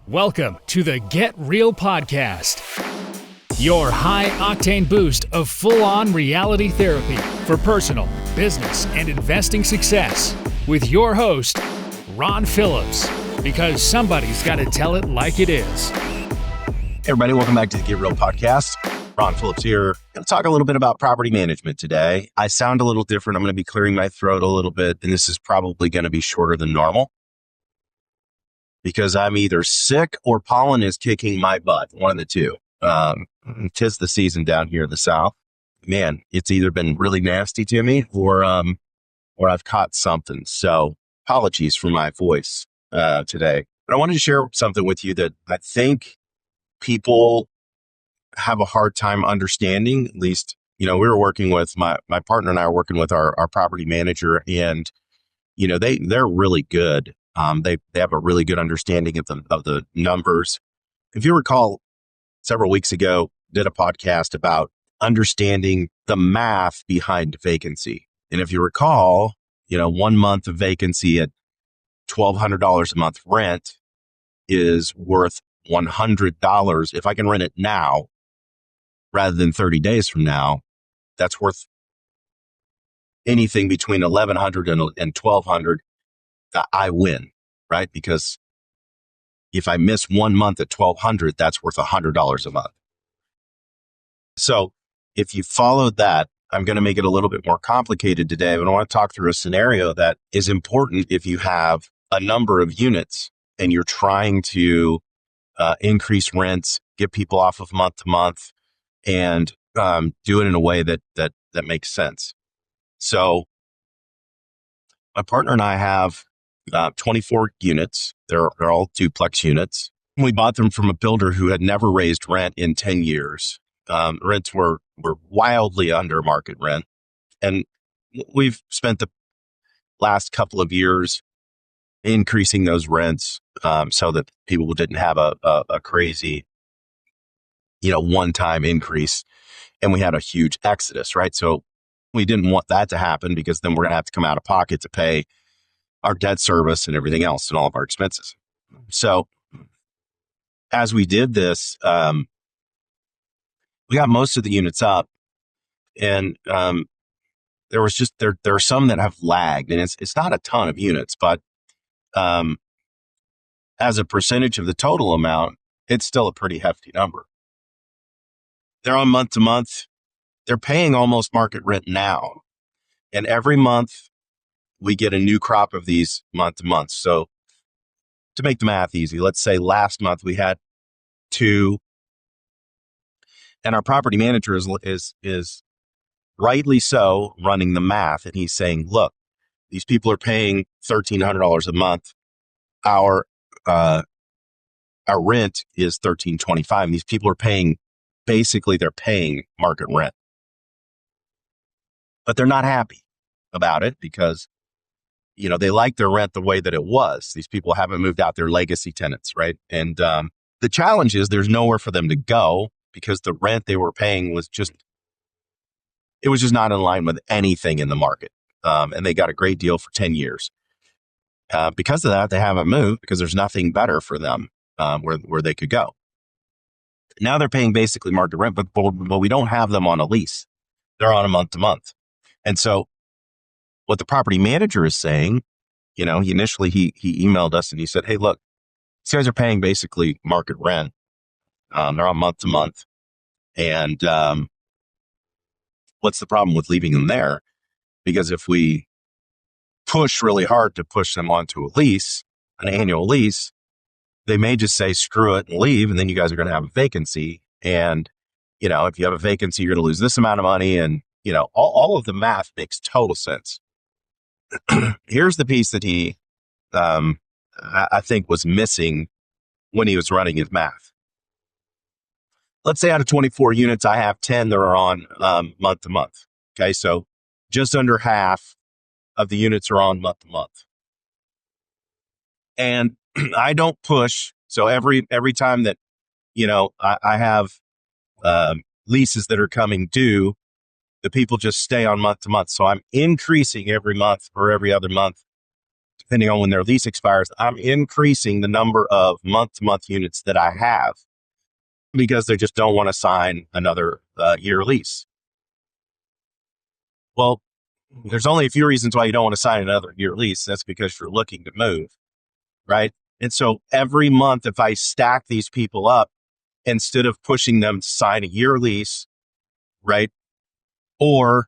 Welcome to the Get Real Podcast, your high-octane boost of full-on reality therapy for personal, business, and investing success with your host, Ron Phillips, because somebody's got to tell it like it is. Hey everybody, welcome back to the Get Real Podcast. Ron Phillips here. Going to talk a little bit about property management today. I sound a little different. I'm going to be clearing my throat a little bit, and this is probably going to be shorter than normal because I'm either sick or pollen is kicking my butt, one of the two. 'Tis the season down here in the South. Man, it's either been really nasty to me or I've caught something. So apologies for my voice today. But I wanted to share something with you that I think people have a hard time understanding. At least, we were working with my partner and I are working with our property manager, and they're really good. They have a really good understanding of the numbers. If you recall, several weeks ago, did a podcast about understanding the math behind vacancy. And if you recall, 1 month of vacancy at $1,200 a month rent is worth $100. If I can rent it now rather than 30 days from now, that's worth anything between $1,100 and $1,200. I win, right? Because if I miss 1 month at $1,200, that's worth $100 a month. So if you followed that, I'm going to make it a little bit more complicated today, but I want to talk through a scenario that is important if you have a number of units and you're trying to increase rents, get people off of month to month, and do it in a way that makes sense. So my partner and I have 24 units. They're all duplex units. We bought them from a builder who had never raised rent in 10 years. Rents were wildly under market rent. And we've spent the last couple of years increasing those rents so that people didn't have a crazy, one-time increase. And we had a huge exodus, right? So we didn't want that to happen because then we're going to have to come out of pocket to pay our debt service and everything else and all of our expenses. So as we did this, we got most of the units up, and there are some that have lagged, and it's not a ton of units, but as a percentage of the total amount, it's still a pretty hefty number. They're on month to month. They're paying almost market rent now. And every month we get a new crop of these month to month. So to make the math easy, let's say last month we had 2, and our property manager is rightly so running the math. And he's saying, look, these people are paying $1,300 a month. Our rent is $1,325. And these people are paying, basically they're paying market rent. But they're not happy about it because, they like their rent the way that it was. These people haven't moved out, their legacy tenants, right? And the challenge is there's nowhere for them to go because the rent they were paying was just not in line with anything in the market. And they got a great deal for 10 years. Because of that, they haven't moved because there's nothing better for them where they could go. Now they're paying basically market rent, but we don't have them on a lease. They're on a month to month. And so what the property manager is saying, he initially he emailed us and he said, hey, look, these guys are paying basically market rent. They're on month to month. And what's the problem with leaving them there? Because if we push really hard to push them onto a lease, an annual lease, they may just say, screw it and leave. And then you guys are going to have a vacancy. And, if you have a vacancy, you're going to lose this amount of money. And, all of the math makes total sense. Here's the piece that he, I think was missing when he was running his math. Let's say out of 24 units, I have 10 that are on month to month. Okay. So just under half of the units are on month to month. And I don't push. So every time that, I have leases that are coming due, the people just stay on month to month. So I'm increasing every month or every other month depending on when their lease expires, I'm increasing the number of month-to-month units that I have because they just don't want to sign another year lease. Well, there's only a few reasons why you don't want to sign another year lease. That's because you're looking to move, right? And so every month, if I stack these people up, instead of pushing them to sign a year lease, right, or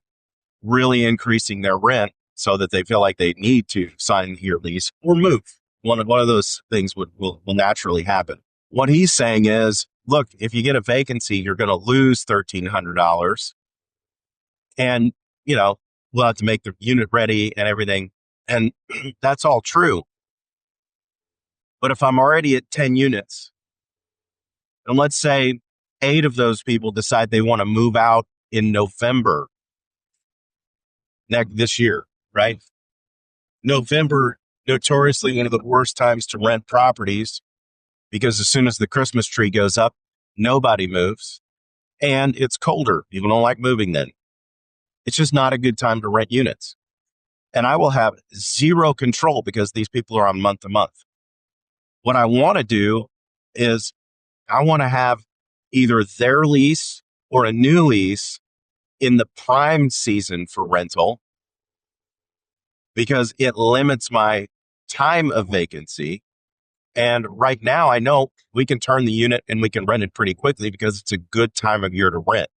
really increasing their rent so that they feel like they need to sign a year lease or move, one of those things will naturally happen. What he's saying is, look, if you get a vacancy, you're going to lose $1,300, and we'll have to make the unit ready and everything. And that's all true. But if I'm already at 10 units, and let's say 8 of those people decide they want to move out in November this year, right? November, notoriously one of the worst times to rent properties, because as soon as the Christmas tree goes up, nobody moves, and it's colder. People don't like moving then. It's just not a good time to rent units. And I will have zero control because these people are on month to month. What I want to do is I want to have either their lease or a new lease in the prime season for rental, because it limits my time of vacancy. And right now I know we can turn the unit and we can rent it pretty quickly because it's a good time of year to rent.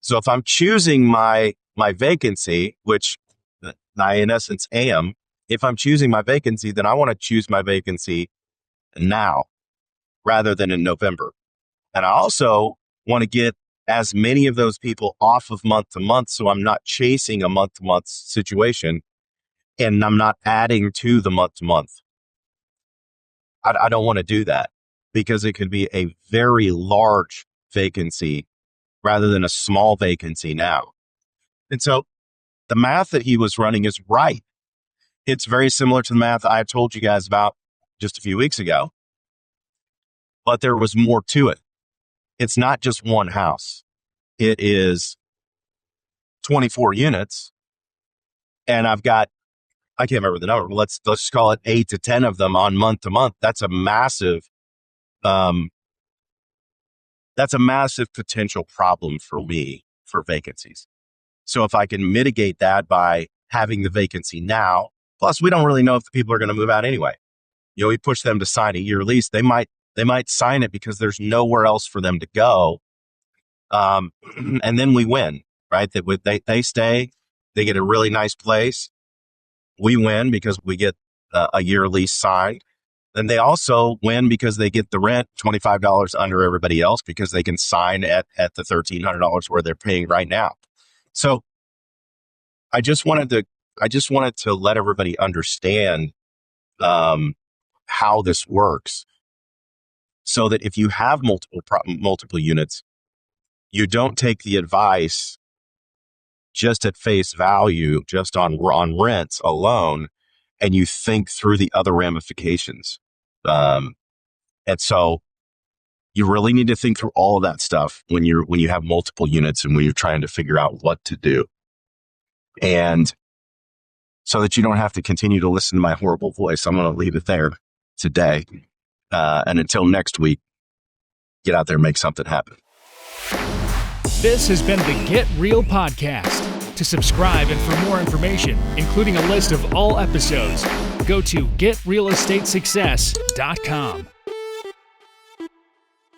So if I'm choosing my vacancy, which I in essence am, if I'm choosing my vacancy, then I want to choose my vacancy now rather than in November. And I also want to get as many of those people off of month to month, so I'm not chasing a month to month situation and I'm not adding to the month to month. I don't want to do that because it could be a very large vacancy rather than a small vacancy now. And so the math that he was running is right. It's very similar to the math I told you guys about just a few weeks ago, but there was more to it. It's not just one house. It is 24 units, and I've got, I can't remember the number, but let's call it 8 to 10 of them on month to month. That's a massive potential problem for me for vacancies. So if I can mitigate that by having the vacancy now, plus we don't really know if the people are going to move out anyway. We push them to sign a year lease. They might sign it because there's nowhere else for them to go. And then we win, right? They stay, they get a really nice place. We win because we get a year lease signed. Then they also win because they get the rent $25 under everybody else because they can sign at the $1,300 where they're paying right now. So I just wanted to let everybody understand how this works, so that if you have multiple units, you don't take the advice just at face value, just on rents alone, and you think through the other ramifications. And so you really need to think through all of that stuff when you have multiple units and when you're trying to figure out what to do. And so that you don't have to continue to listen to my horrible voice, I'm going to leave it there today. And until next week, get out there and make something happen. This has been the Get Real Podcast. To subscribe and for more information, including a list of all episodes, go to getrealestatesuccess.com.